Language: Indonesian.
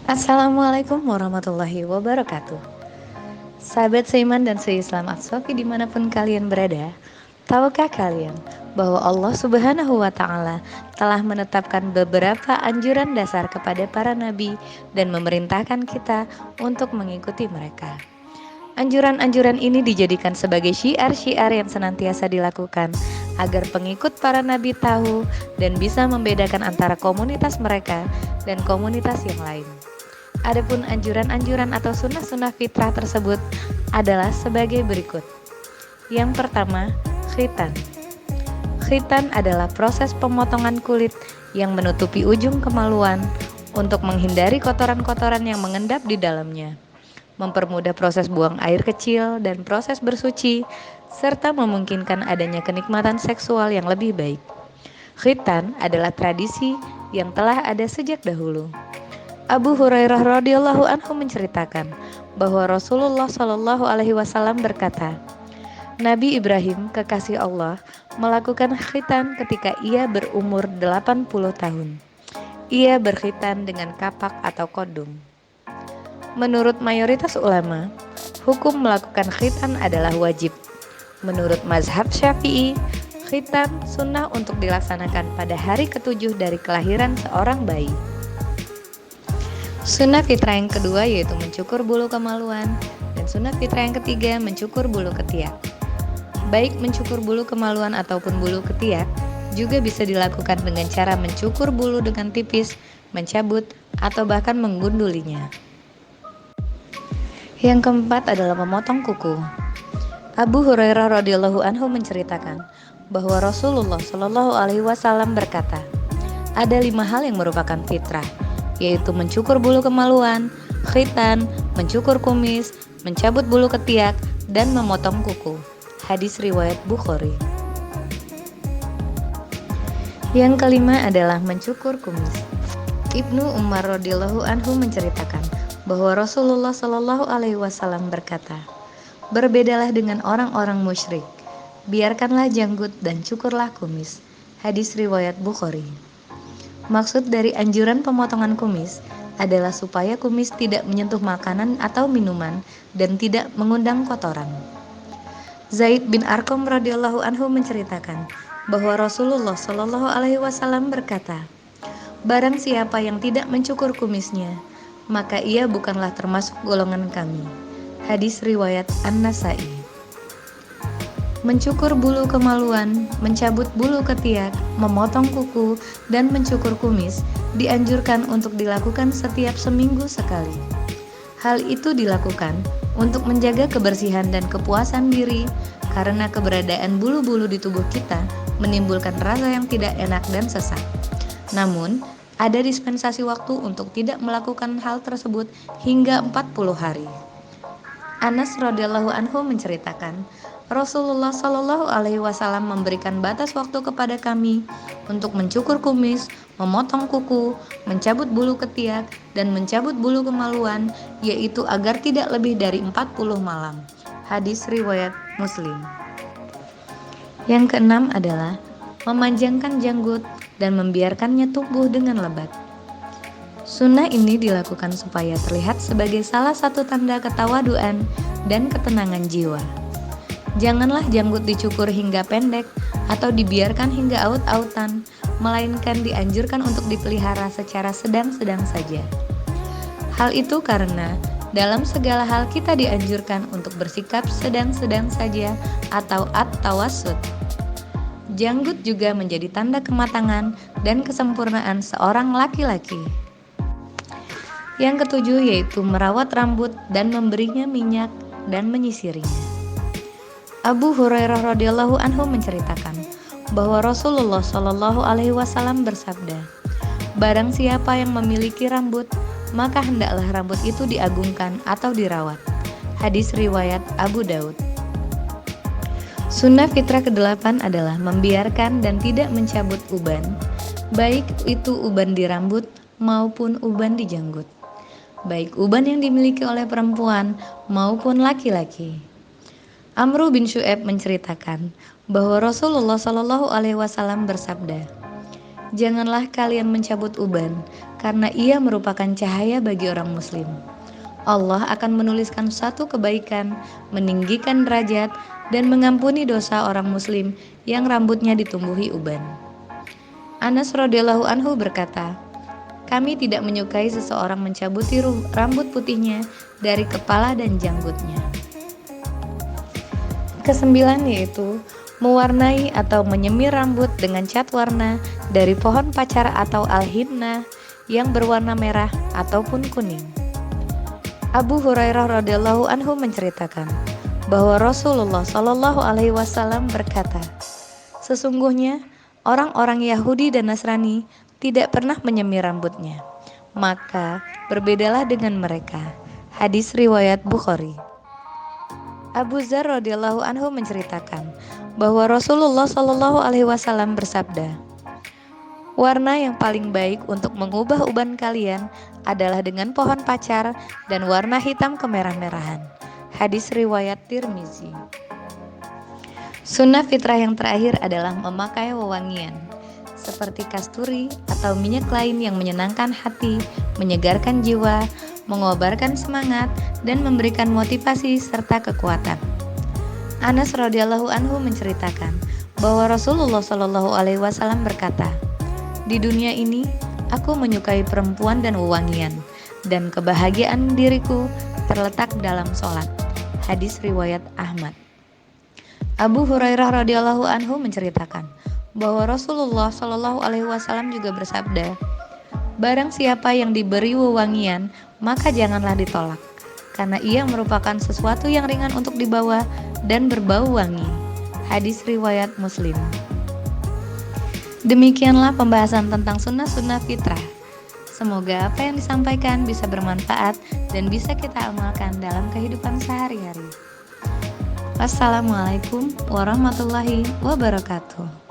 Assalamualaikum warahmatullahi wabarakatuh. Sahabat seiman dan seislam Atsofi dimanapun kalian berada, tahukah kalian bahwa Allah Subhanahu wa Ta'ala telah menetapkan beberapa anjuran dasar kepada para nabi dan memerintahkan kita untuk mengikuti mereka. Anjuran-anjuran ini dijadikan sebagai syiar-syiar yang senantiasa dilakukan agar pengikut para nabi tahu dan bisa membedakan antara komunitas mereka dan komunitas yang lain. Adapun anjuran-anjuran atau sunnah-sunnah fitrah tersebut adalah sebagai berikut. Yang pertama, khitan. Khitan adalah proses pemotongan kulit yang menutupi ujung kemaluan untuk menghindari kotoran-kotoran yang mengendap di dalamnya, mempermudah proses buang air kecil dan proses bersuci, serta memungkinkan adanya kenikmatan seksual yang lebih baik. Khitan adalah tradisi yang telah ada sejak dahulu. Abu Hurairah radhiyallahu anhu menceritakan bahwa Rasulullah Shallallahu alaihi wasallam berkata, Nabi Ibrahim kekasih Allah melakukan khitan ketika ia berumur 80 tahun. Ia berkhitan dengan kapak atau kodum. Menurut mayoritas ulama, hukum melakukan khitan adalah wajib. Menurut mazhab Syafi'i, khitan sunnah untuk dilaksanakan pada hari ke-7 dari kelahiran seorang bayi. Sunnah fitrah yang kedua yaitu mencukur bulu kemaluan, dan sunnah fitrah yang ketiga mencukur bulu ketiak. Baik mencukur bulu kemaluan ataupun bulu ketiak juga bisa dilakukan dengan cara mencukur bulu dengan tipis, mencabut, atau bahkan menggundulinya. Yang keempat adalah memotong kuku. Abu Hurairah radhiyallahu anhu menceritakan bahwa Rasulullah Shallallahu alaihi wasallam berkata, ada 5 hal yang merupakan fitrah, yaitu mencukur bulu kemaluan, khitan, mencukur kumis, mencabut bulu ketiak, dan memotong kuku. Hadis riwayat Bukhari. Yang kelima adalah mencukur kumis. Ibnu Umar radhiyallahu anhu menceritakan bahwa Rasulullah Shallallahu alaihi wasallam berkata, "Berbedalah dengan orang-orang musyrik. Biarkanlah janggut dan cukurlah kumis." Hadis riwayat Bukhari. Maksud dari anjuran pemotongan kumis adalah supaya kumis tidak menyentuh makanan atau minuman dan tidak mengundang kotoran. Zaid bin Arqam radhiyallahu anhu menceritakan bahwa Rasulullah Shallallahu alaihi wasallam berkata, "Barang siapa yang tidak mencukur kumisnya, maka ia bukanlah termasuk golongan kami." Hadis riwayat An-Nasai. Mencukur bulu kemaluan, mencabut bulu ketiak, memotong kuku, dan mencukur kumis dianjurkan untuk dilakukan setiap seminggu sekali. Hal itu dilakukan untuk menjaga kebersihan dan kepuasan diri karena keberadaan bulu-bulu di tubuh kita menimbulkan rasa yang tidak enak dan sesak. Namun, ada dispensasi waktu untuk tidak melakukan hal tersebut hingga 40 hari. Anas radhiyallahu anhu menceritakan, Rasulullah Shallallahu alaihi wasallam memberikan batas waktu kepada kami untuk mencukur kumis, memotong kuku, mencabut bulu ketiak, dan mencabut bulu kemaluan, yaitu agar tidak lebih dari 40 malam. Hadis riwayat Muslim. Yang keenam adalah memanjangkan janggut dan membiarkannya tumbuh dengan lebat. Sunnah ini dilakukan supaya terlihat sebagai salah satu tanda ketawaduan dan ketenangan jiwa. Janganlah janggut dicukur hingga pendek atau dibiarkan hingga aut-autan, melainkan dianjurkan untuk dipelihara secara sedang-sedang saja. Hal itu karena dalam segala hal kita dianjurkan untuk bersikap sedang-sedang saja atau at-tawassut. Janggut juga menjadi tanda kematangan dan kesempurnaan seorang laki-laki. Yang ketujuh yaitu merawat rambut dan memberinya minyak dan menyisirinya. Abu Hurairah radhiyallahu anhu menceritakan bahwa Rasulullah Shallallahu alaihi wasallam bersabda, "Barang siapa yang memiliki rambut, maka hendaklah rambut itu diagungkan atau dirawat." Hadis riwayat Abu Daud. Sunnah fitrah ke-8 adalah membiarkan dan tidak mencabut uban, baik itu uban di rambut maupun uban di janggut, baik uban yang dimiliki oleh perempuan maupun laki-laki. Amru bin Syu'aib menceritakan bahwa Rasulullah Shallallahu alaihi wasallam bersabda, Janganlah kalian mencabut uban, karena ia merupakan cahaya bagi orang muslim. Allah akan menuliskan satu kebaikan, meninggikan derajat, dan mengampuni dosa orang muslim yang rambutnya ditumbuhi uban. Anas radhiyallahu anhu berkata, kami tidak menyukai seseorang mencabuti rambut putihnya dari kepala dan janggutnya. Kesembilan yaitu mewarnai atau menyemir rambut dengan cat warna dari pohon pacar atau al-hinna yang berwarna merah ataupun kuning. Abu Hurairah radhiyallahu anhu menceritakan bahwa Rasulullah Shallallahu alaihi wasallam berkata, sesungguhnya orang-orang Yahudi dan Nasrani tidak pernah menyemir rambutnya, maka berbedalah dengan mereka. Hadis riwayat Bukhari. Abu Dzar radhiyallahu anhu menceritakan bahwa Rasulullah Shallallahu alaihi wasallam bersabda, warna yang paling baik untuk mengubah uban kalian adalah dengan pohon pacar dan warna hitam kemerah-merahan. Hadis riwayat Tirmizi. Sunnah fitrah yang terakhir adalah memakai wewangian seperti kasturi atau minyak lain yang menyenangkan hati, menyegarkan jiwa, mengobarkan semangat, dan memberikan motivasi serta kekuatan. Anas radhiyallahu anhu menceritakan bahwa Rasulullah Shallallahu alaihi wasallam berkata, di dunia ini aku menyukai perempuan dan wewangian, dan kebahagiaan diriku terletak dalam sholat. Hadis riwayat Ahmad. Abu Hurairah radhiyallahu anhu menceritakan bahwa Rasulullah Shallallahu alaihi wasallam juga bersabda, barang siapa yang diberi wewangian, maka janganlah ditolak, karena ia merupakan sesuatu yang ringan untuk dibawa dan berbau wangi. Hadis riwayat Muslim. Demikianlah pembahasan tentang sunnah-sunnah fitrah. Semoga apa yang disampaikan bisa bermanfaat dan bisa kita amalkan dalam kehidupan sehari-hari. Wassalamualaikum warahmatullahi wabarakatuh.